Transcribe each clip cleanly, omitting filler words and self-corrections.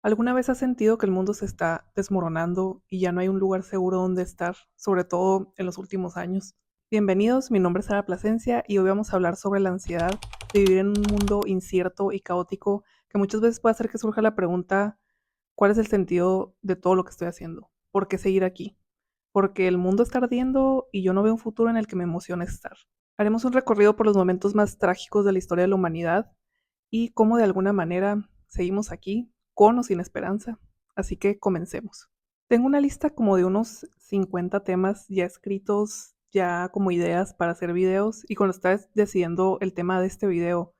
¿Alguna vez has sentido que el mundo se está desmoronando y ya no hay un lugar seguro donde estar, sobre todo en los últimos años? Bienvenidos, mi nombre es Sara Plasencia y hoy vamos a hablar sobre la ansiedad de vivir en un mundo incierto y caótico que muchas veces puede hacer que surja la pregunta, ¿cuál es el sentido de todo lo que estoy haciendo? ¿Por qué seguir aquí? Porque el mundo está ardiendo y yo no veo un futuro en el que me emocione estar. Haremos un recorrido por los momentos más trágicos de la historia de la humanidad y cómo de alguna manera seguimos aquí, con o sin esperanza. Así que comencemos. Tengo una lista como de unos 50 temas ya escritos, ya como ideas para hacer videos, y cuando estaba decidiendo el tema de este video,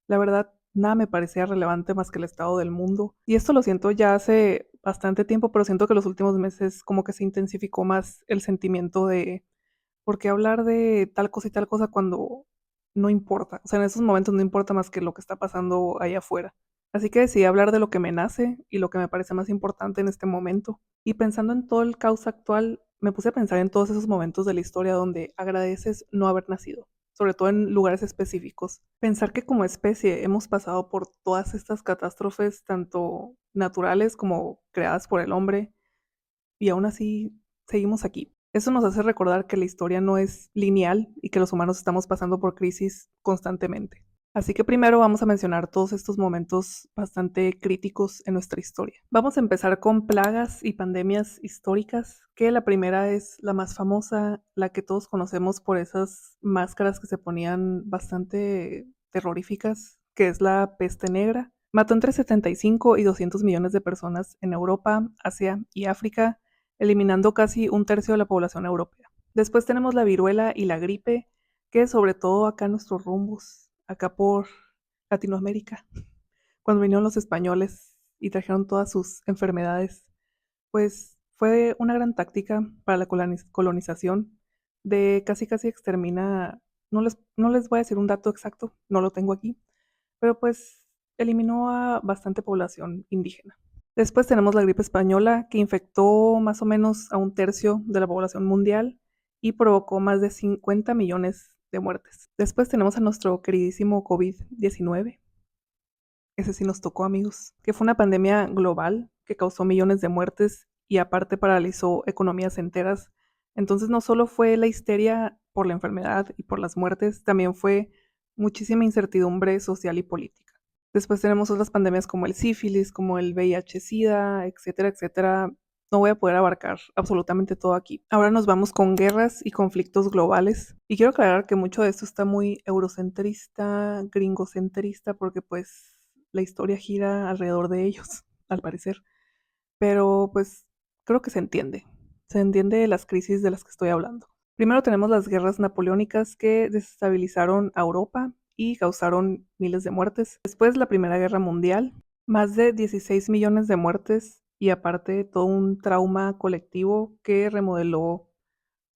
la verdad, nada me parecía relevante más que el estado del mundo. Y esto lo siento ya hace bastante tiempo, pero siento que los últimos meses como que se intensificó más el sentimiento de ¿por qué hablar de tal cosa y tal cosa cuando no importa? O sea, en esos momentos no importa más que lo que está pasando allá afuera. Así que decidí hablar de lo que me nace y lo que me parece más importante en este momento. Y pensando en todo el caos actual, me puse a pensar en todos esos momentos de la historia donde agradeces no haber nacido, sobre todo en lugares específicos. Pensar que como especie hemos pasado por todas estas catástrofes, tanto naturales como creadas por el hombre, y aún así seguimos aquí. Eso nos hace recordar que la historia no es lineal y que los humanos estamos pasando por crisis constantemente. Así que primero vamos a mencionar todos estos momentos bastante críticos en nuestra historia. Vamos a empezar con plagas y pandemias históricas, que la primera es la más famosa, la que todos conocemos por esas máscaras que se ponían bastante terroríficas, que es la peste negra. Mató entre 75 y 200 millones de personas en Europa, Asia y África, eliminando casi un tercio de la población europea. Después tenemos la viruela y la gripe, que sobre todo acá en nuestros rumbos, acá por Latinoamérica, cuando vinieron los españoles y trajeron todas sus enfermedades, pues fue una gran táctica para la colonización de casi extermina, no les voy a decir un dato exacto, no lo tengo aquí, pero pues eliminó a bastante población indígena. Después tenemos la gripe española, que infectó más o menos a un tercio de la población mundial y provocó más de 50 millones de muertes. Después tenemos a nuestro queridísimo COVID-19, ese sí nos tocó, amigos, que fue una pandemia global que causó millones de muertes y aparte paralizó economías enteras. Entonces no solo fue la histeria por la enfermedad y por las muertes, también fue muchísima incertidumbre social y política. Después tenemos otras pandemias como el sífilis, como el VIH-Sida, etcétera, etcétera. No voy a poder abarcar absolutamente todo aquí. Ahora nos vamos con guerras y conflictos globales. Y quiero aclarar que mucho de esto está muy eurocentrista, gringocentrista, porque pues la historia gira alrededor de ellos, al parecer. Pero pues creo que se entiende. Se entiende las crisis de las que estoy hablando. Primero tenemos las guerras napoleónicas que desestabilizaron a Europa y causaron miles de muertes. Después la Primera Guerra Mundial, más de 16 millones de muertes y aparte todo un trauma colectivo que remodeló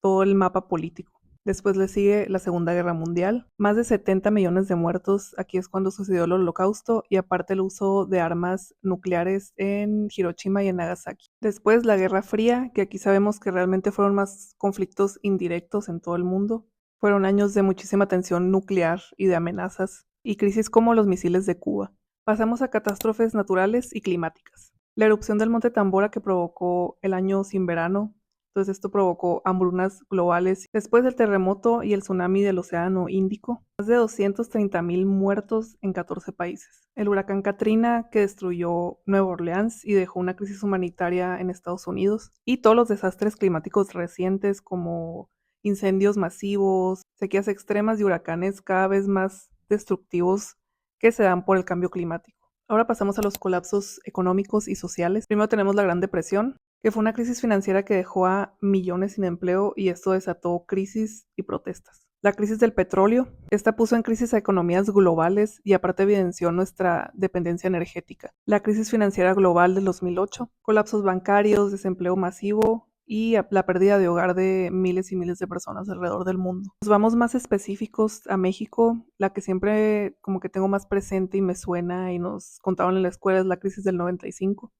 todo el mapa político. Después le sigue la Segunda Guerra Mundial, más de 70 millones de muertos, aquí es cuando sucedió el Holocausto y aparte el uso de armas nucleares en Hiroshima y en Nagasaki. Después la Guerra Fría, que aquí sabemos que realmente fueron más conflictos indirectos en todo el mundo. Fueron años de muchísima tensión nuclear y de amenazas, y crisis como los misiles de Cuba. Pasamos a catástrofes naturales y climáticas. La erupción del monte Tambora que provocó el año sin verano, entonces esto provocó hambrunas globales. Después del terremoto y el tsunami del Océano Índico, más de 230,000 muertos en 14 países. El huracán Katrina que destruyó Nueva Orleans y dejó una crisis humanitaria en Estados Unidos. Y todos los desastres climáticos recientes como incendios masivos, sequías extremas y huracanes cada vez más destructivos que se dan por el cambio climático. Ahora pasamos a los colapsos económicos y sociales. Primero tenemos la Gran Depresión, que fue una crisis financiera que dejó a millones sin empleo y esto desató crisis y protestas. La crisis del petróleo, esta puso en crisis a economías globales y aparte evidenció nuestra dependencia energética. La crisis financiera global del 2008, colapsos bancarios, desempleo masivo y la pérdida de hogar de miles y miles de personas alrededor del mundo. Nos vamos más específicos a México, la que siempre como que tengo más presente y me suena y nos contaban en la escuela es la crisis del 95,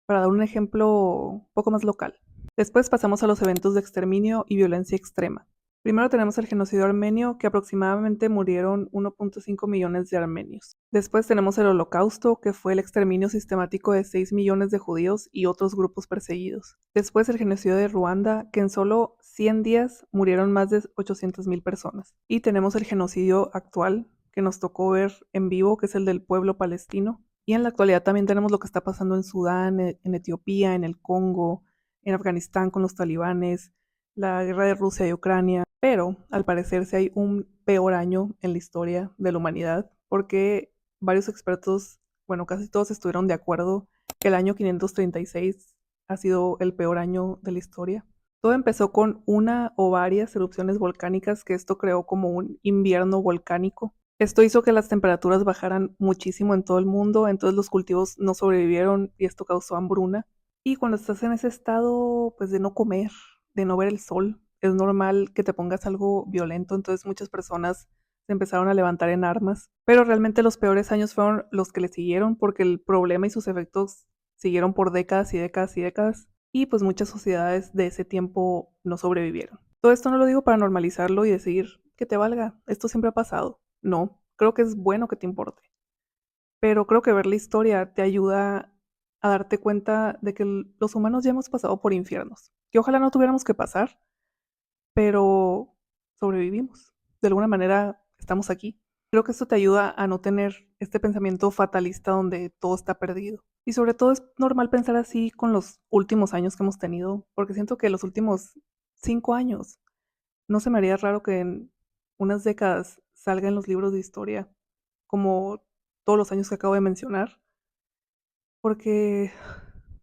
para dar un ejemplo un poco más local. Después pasamos a los eventos de exterminio y violencia extrema. Primero tenemos el genocidio armenio, que aproximadamente murieron 1.5 millones de armenios. Después tenemos el Holocausto, que fue el exterminio sistemático de 6 millones de judíos y otros grupos perseguidos. Después el genocidio de Ruanda, que en solo 100 días murieron más de 800.000 personas. Y tenemos el genocidio actual, que nos tocó ver en vivo, que es el del pueblo palestino. Y en la actualidad también tenemos lo que está pasando en Sudán, en Etiopía, en el Congo, en Afganistán con los talibanes, la guerra de Rusia y Ucrania, pero al parecer sí hay un peor año en la historia de la humanidad, porque varios expertos, bueno, casi todos estuvieron de acuerdo que el año 536 ha sido el peor año de la historia. Todo empezó con una o varias erupciones volcánicas, que esto creó como un invierno volcánico. Esto hizo que las temperaturas bajaran muchísimo en todo el mundo, entonces los cultivos no sobrevivieron y esto causó hambruna. Y cuando estás en ese estado, pues de no comer, de no ver el sol, es normal que te pongas algo violento, entonces muchas personas se empezaron a levantar en armas, pero realmente los peores años fueron los que le siguieron porque el problema y sus efectos siguieron por décadas y décadas y décadas y pues muchas sociedades de ese tiempo no sobrevivieron. Todo esto no lo digo para normalizarlo y decir que te valga, esto siempre ha pasado. No, creo que es bueno que te importe, pero creo que ver la historia te ayuda a darte cuenta de que los humanos ya hemos pasado por infiernos, que ojalá no tuviéramos que pasar, pero sobrevivimos. De alguna manera estamos aquí. Creo que esto te ayuda a no tener este pensamiento fatalista donde todo está perdido. Y sobre todo es normal pensar así con los últimos años que hemos tenido, porque siento que los últimos 5 años no se me haría raro que en unas décadas salga en los libros de historia, como todos los años que acabo de mencionar, porque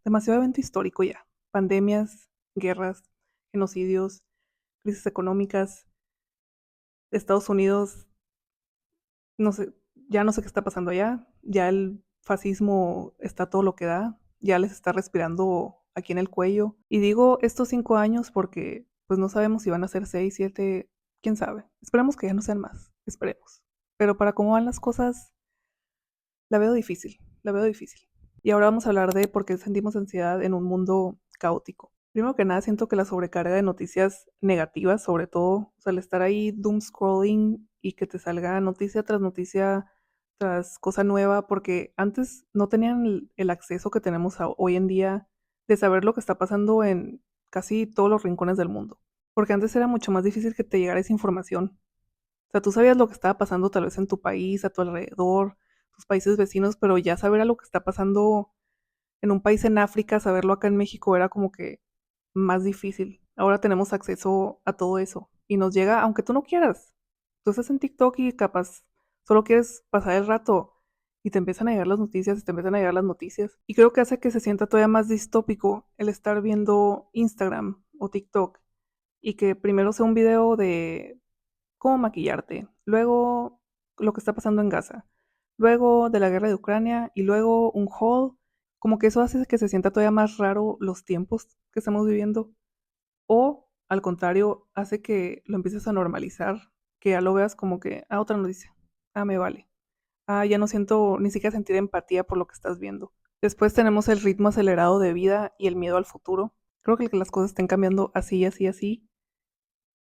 demasiado evento histórico ya. Pandemias, guerras, genocidios, crisis económicas. Estados Unidos, no sé, ya no sé qué está pasando allá. Ya el fascismo está todo lo que da. Ya les está respirando aquí en el cuello. Y digo estos 5 años porque pues no sabemos si van a ser 6, 7, quién sabe. Esperemos que ya no sean más. Esperemos. Pero para cómo van las cosas, la veo difícil. La veo difícil. Y ahora vamos a hablar de por qué sentimos ansiedad en un mundo caótico. Primero que nada, siento que la sobrecarga de noticias negativas, sobre todo, o sea, el estar ahí doom scrolling y que te salga noticia tras cosa nueva, porque antes no tenían el acceso que tenemos hoy en día de saber lo que está pasando en casi todos los rincones del mundo. Porque antes era mucho más difícil que te llegara esa información. O sea, tú sabías lo que estaba pasando tal vez en tu país, a tu alrededor, tus países vecinos, pero ya saber a lo que está pasando en un país en África, saberlo acá en México era como que más difícil. Ahora tenemos acceso a todo eso y nos llega, aunque tú no quieras. Tú estás en TikTok y capaz solo quieres pasar el rato y te empiezan a llegar las noticias y te empiezan a llegar las noticias. Y creo que hace que se sienta todavía más distópico el estar viendo Instagram o TikTok y que primero sea un video de cómo maquillarte, luego lo que está pasando en Gaza, luego de la guerra de Ucrania y luego un haul, como que eso hace que se sienta todavía más raro los tiempos que estamos viviendo, o al contrario, hace que lo empieces a normalizar, que ya lo veas como que, otra noticia, me vale, ya no siento ni siquiera sentir empatía por lo que estás viendo. Después tenemos el ritmo acelerado de vida y el miedo al futuro. Creo que el que las cosas estén cambiando así, así, así,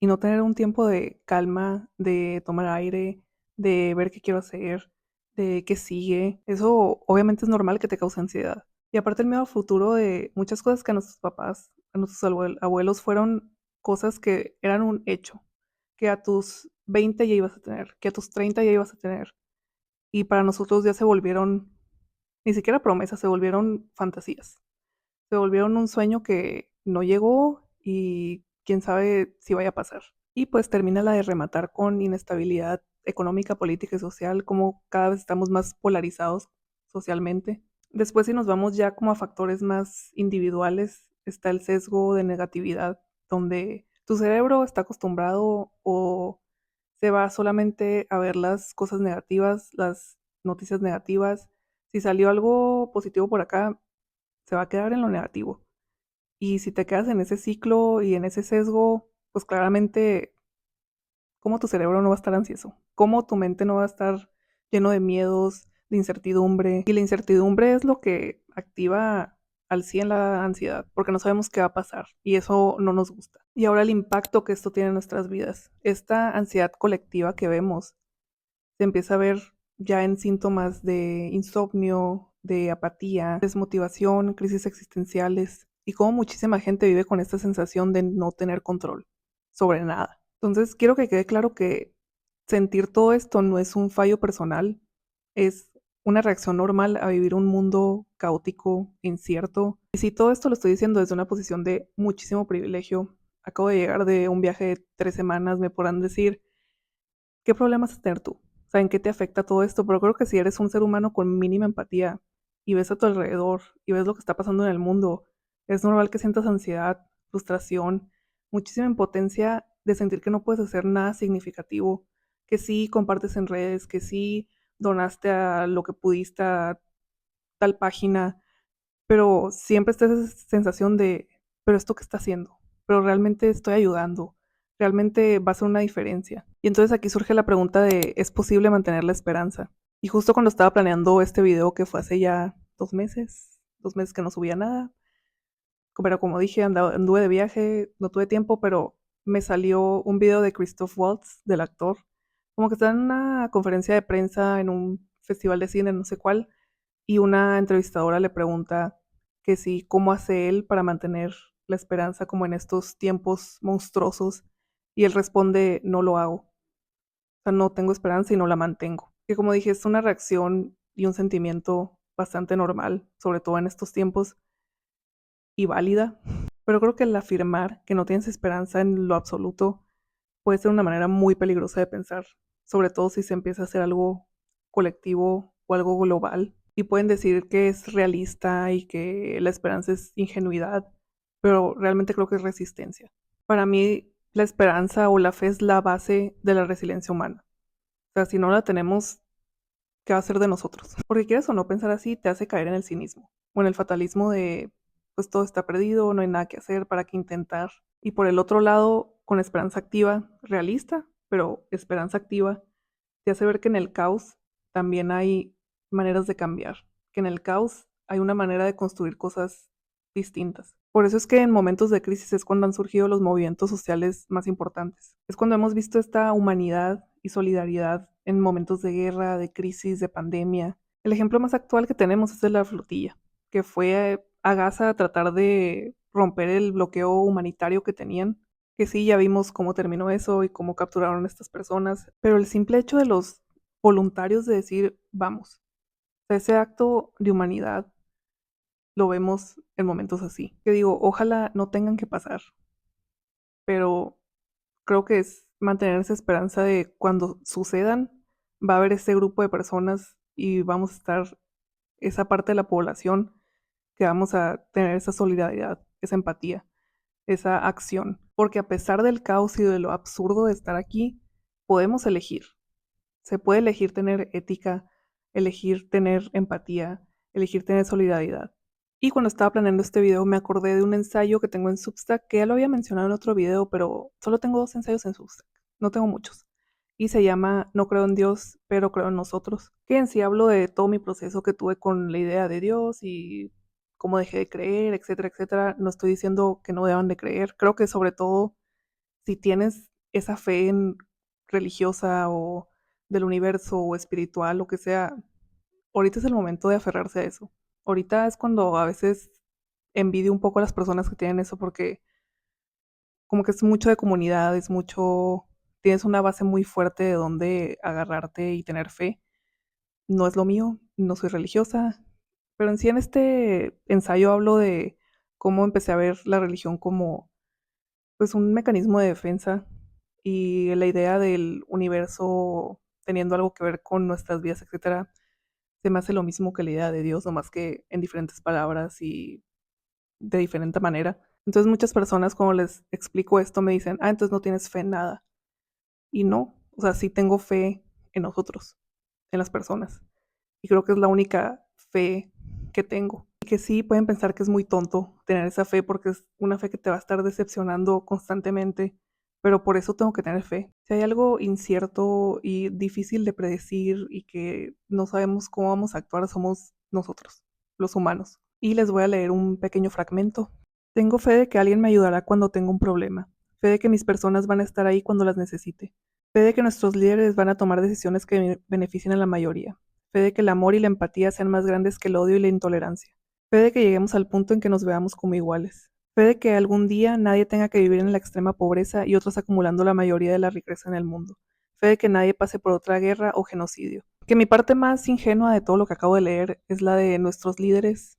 y no tener un tiempo de calma, de tomar aire, de ver qué quiero hacer, de qué sigue. Eso obviamente es normal que te cause ansiedad. Y aparte el miedo al futuro de muchas cosas que a nuestros papás, a nuestros abuelos fueron cosas que eran un hecho, que a tus 20 ya ibas a tener, que a tus 30 ya ibas a tener. Y para nosotros ya se volvieron, ni siquiera promesas, se volvieron fantasías. Se volvieron un sueño que no llegó y quién sabe si vaya a pasar. Y pues termina la de rematar con inestabilidad económica, política y social, como cada vez estamos más polarizados socialmente. Después, si nos vamos ya como a factores más individuales, está el sesgo de negatividad, donde tu cerebro está acostumbrado o se va solamente a ver las cosas negativas, las noticias negativas. Si salió algo positivo por acá, se va a quedar en lo negativo. Y si te quedas en ese ciclo y en ese sesgo, pues claramente, ¿cómo tu cerebro no va a estar ansioso? ¿Cómo tu mente no va a estar lleno de miedos, de incertidumbre? Y la incertidumbre es lo que activa al 100 la ansiedad, porque no sabemos qué va a pasar y eso no nos gusta. Y ahora el impacto que esto tiene en nuestras vidas. Esta ansiedad colectiva que vemos se empieza a ver ya en síntomas de insomnio, de apatía, desmotivación, crisis existenciales y cómo muchísima gente vive con esta sensación de no tener control sobre nada. Entonces quiero que quede claro que sentir todo esto no es un fallo personal, es una reacción normal a vivir un mundo caótico, incierto. Y si todo esto lo estoy diciendo desde una posición de muchísimo privilegio, acabo de llegar de un viaje de 3 semanas, me podrán decir, ¿qué problemas vas a tener tú? O sea, ¿en qué te afecta todo esto? Pero creo que si eres un ser humano con mínima empatía y ves a tu alrededor y ves lo que está pasando en el mundo, es normal que sientas ansiedad, frustración, muchísima impotencia de sentir que no puedes hacer nada significativo, que sí compartes en redes, que sí donaste a lo que pudiste a tal página, pero siempre está esa sensación de, pero esto qué está haciendo, pero realmente estoy ayudando, realmente va a ser una diferencia. Y entonces aquí surge la pregunta de, ¿es posible mantener la esperanza? Y justo cuando estaba planeando este video que fue hace ya 2 meses que no subía nada, pero como dije, anduve de viaje, no tuve tiempo, pero me salió un video de Christoph Waltz, del actor, como que está en una conferencia de prensa en un festival de cine, no sé cuál, y una entrevistadora le pregunta que sí, cómo hace él para mantener la esperanza como en estos tiempos monstruosos, y él responde, no lo hago. O sea, no tengo esperanza y no la mantengo. Que como dije, es una reacción y un sentimiento bastante normal, sobre todo en estos tiempos, y válida. Pero creo que el afirmar que no tienes esperanza en lo absoluto puede ser una manera muy peligrosa de pensar, sobre todo si se empieza a hacer algo colectivo o algo global. Y pueden decir que es realista y que la esperanza es ingenuidad, pero realmente creo que es resistencia. Para mí, la esperanza o la fe es la base de la resiliencia humana. O sea, si no la tenemos, ¿qué va a ser de nosotros? Porque quieres o no pensar así, te hace caer en el cinismo o en el fatalismo de, pues todo está perdido, no hay nada que hacer, para qué intentar. Y por el otro lado, con esperanza activa, realista, pero esperanza activa, te hace ver que en el caos también hay maneras de cambiar, que en el caos hay una manera de construir cosas distintas. Por eso es que en momentos de crisis es cuando han surgido los movimientos sociales más importantes. Es cuando hemos visto esta humanidad y solidaridad en momentos de guerra, de crisis, de pandemia. El ejemplo más actual que tenemos es de la flotilla, que fue a Gaza a tratar de romper el bloqueo humanitario que tenían, que sí, ya vimos cómo terminó eso y cómo capturaron a estas personas, pero el simple hecho de los voluntarios de decir, vamos, ese acto de humanidad lo vemos en momentos así. Que digo, ojalá no tengan que pasar, pero creo que es mantener esa esperanza de cuando sucedan, va a haber ese grupo de personas y vamos a estar esa parte de la población que vamos a tener esa solidaridad, esa empatía, esa acción. Porque a pesar del caos y de lo absurdo de estar aquí, podemos elegir. Se puede elegir tener ética, elegir tener empatía, elegir tener solidaridad. Y cuando estaba planeando este video me acordé de un ensayo que tengo en Substack, que ya lo había mencionado en otro video, pero solo tengo 2 ensayos en Substack, no tengo muchos. Y se llama No creo en Dios, pero creo en nosotros, que en sí hablo de todo mi proceso que tuve con la idea de Dios y cómo dejé de creer, etcétera, etcétera. No estoy diciendo que no deban de creer, creo que sobre todo si tienes esa fe en religiosa o del universo o espiritual, lo que sea, ahorita es el momento de aferrarse a eso. Ahorita es cuando a veces envidio un poco a las personas que tienen eso porque como que es mucho de comunidad, es mucho, tienes una base muy fuerte de donde agarrarte y tener fe. No es lo mío, no soy religiosa, pero en sí en este ensayo hablo de cómo empecé a ver la religión como pues un mecanismo de defensa y la idea del universo teniendo algo que ver con nuestras vidas, etcétera, se me hace lo mismo que la idea de Dios, nomás que en diferentes palabras y de diferente manera. Entonces muchas personas cuando les explico esto me dicen, ah, entonces no tienes fe en nada. Y no, o sea, sí tengo fe en nosotros, en las personas. Y creo que es la única fe que tengo. Y que sí pueden pensar que es muy tonto tener esa fe porque es una fe que te va a estar decepcionando constantemente, pero por eso tengo que tener fe. Si hay algo incierto y difícil de predecir y que no sabemos cómo vamos a actuar, somos nosotros, los humanos. y les voy a leer un pequeño fragmento. Tengo fe de que alguien me ayudará cuando tenga un problema. Fe de que mis personas van a estar ahí cuando las necesite. Fe de que nuestros líderes van a tomar decisiones que beneficien a la mayoría. Fe de que el amor y la empatía sean más grandes que el odio y la intolerancia. Fe de que lleguemos al punto en que nos veamos como iguales. Fe de que algún día nadie tenga que vivir en la extrema pobreza y otros acumulando la mayoría de la riqueza en el mundo. Fe de que nadie pase por otra guerra o genocidio. Que mi parte más ingenua de todo lo que acabo de leer es la de nuestros líderes,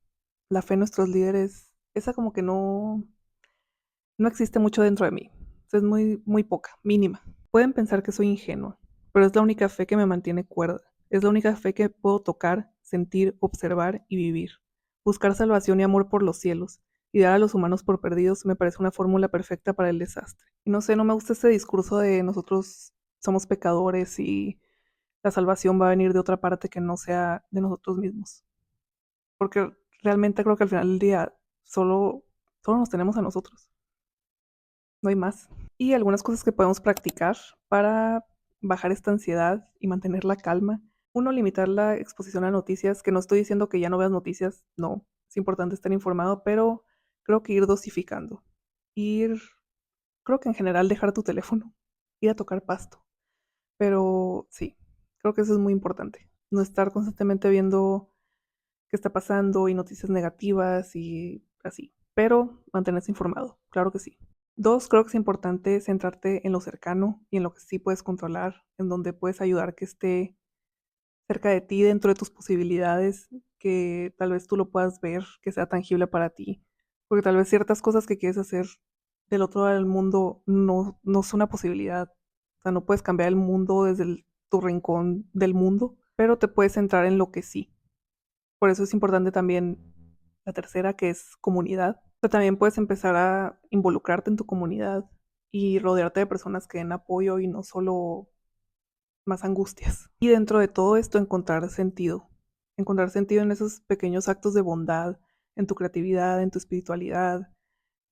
la fe en nuestros líderes. Esa como que no existe mucho dentro de mí. Es muy poca, mínima. Pueden pensar que soy ingenua, pero es la única fe que me mantiene cuerda. Es la única fe que puedo tocar, sentir, observar y vivir. Buscar salvación y amor por los cielos y dar a los humanos por perdidos me parece una fórmula perfecta para el desastre. Y no sé, no me gusta ese discurso de nosotros somos pecadores y la salvación va a venir de otra parte que no sea de nosotros mismos. Porque realmente creo que al final del día solo nos tenemos a nosotros. No hay más. Y algunas cosas que podemos practicar para bajar esta ansiedad y mantener la calma. Uno, limitar la exposición a noticias, que no estoy diciendo que ya no veas noticias, no, es importante estar informado, pero creo que ir dosificando. Ir, creo que en general dejar tu teléfono, ir a tocar pasto. Pero sí, creo que eso es muy importante. No estar constantemente viendo qué está pasando y noticias negativas y así. Pero mantenerse informado, claro que sí. Dos, creo que es importante centrarte en lo cercano y en lo que sí puedes controlar, en donde puedes ayudar que esté cerca de ti, dentro de tus posibilidades, que tal vez tú lo puedas ver, que sea tangible para ti, porque tal vez ciertas cosas que quieres hacer del otro lado del mundo no son una posibilidad. O sea, no puedes cambiar el mundo desde tu rincón del mundo, pero te puedes centrar en lo que sí. Por eso es importante también la tercera, que es comunidad. Pero también puedes empezar a involucrarte en tu comunidad y rodearte de personas que den apoyo y no solo más angustias. Y dentro de todo esto encontrar sentido. Encontrar sentido en esos pequeños actos de bondad, en tu creatividad, en tu espiritualidad,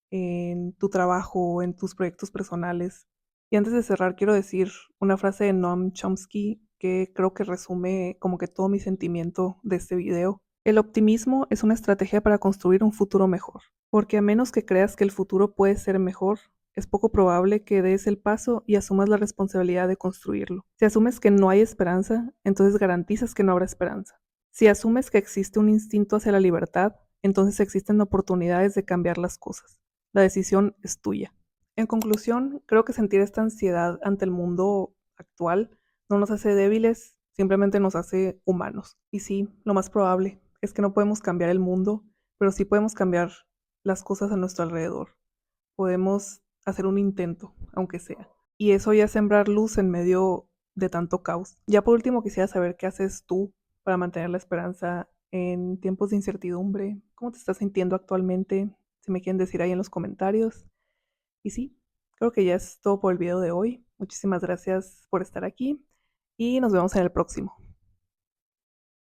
en tu trabajo, en tus proyectos personales. Y antes de cerrar, quiero decir una frase de Noam Chomsky que creo que resume como que todo mi sentimiento de este video. El optimismo es una estrategia para construir un futuro mejor, porque a menos que creas que el futuro puede ser mejor, es poco probable que des el paso y asumas la responsabilidad de construirlo. Si asumes que no hay esperanza, entonces garantizas que no habrá esperanza. Si asumes que existe un instinto hacia la libertad, entonces existen oportunidades de cambiar las cosas. La decisión es tuya. En conclusión, creo que sentir esta ansiedad ante el mundo actual no nos hace débiles, simplemente nos hace humanos. Y sí, lo más probable es que no podemos cambiar el mundo, pero sí podemos cambiar las cosas a nuestro alrededor. Podemos hacer un intento, aunque sea. Y eso ya es sembrar luz en medio de tanto caos. Ya por último quisiera saber qué haces tú para mantener la esperanza en tiempos de incertidumbre. ¿Cómo te estás sintiendo actualmente? Si me quieren decir ahí en los comentarios. Y sí, creo que ya es todo por el video de hoy. Muchísimas gracias por estar aquí y nos vemos en el próximo.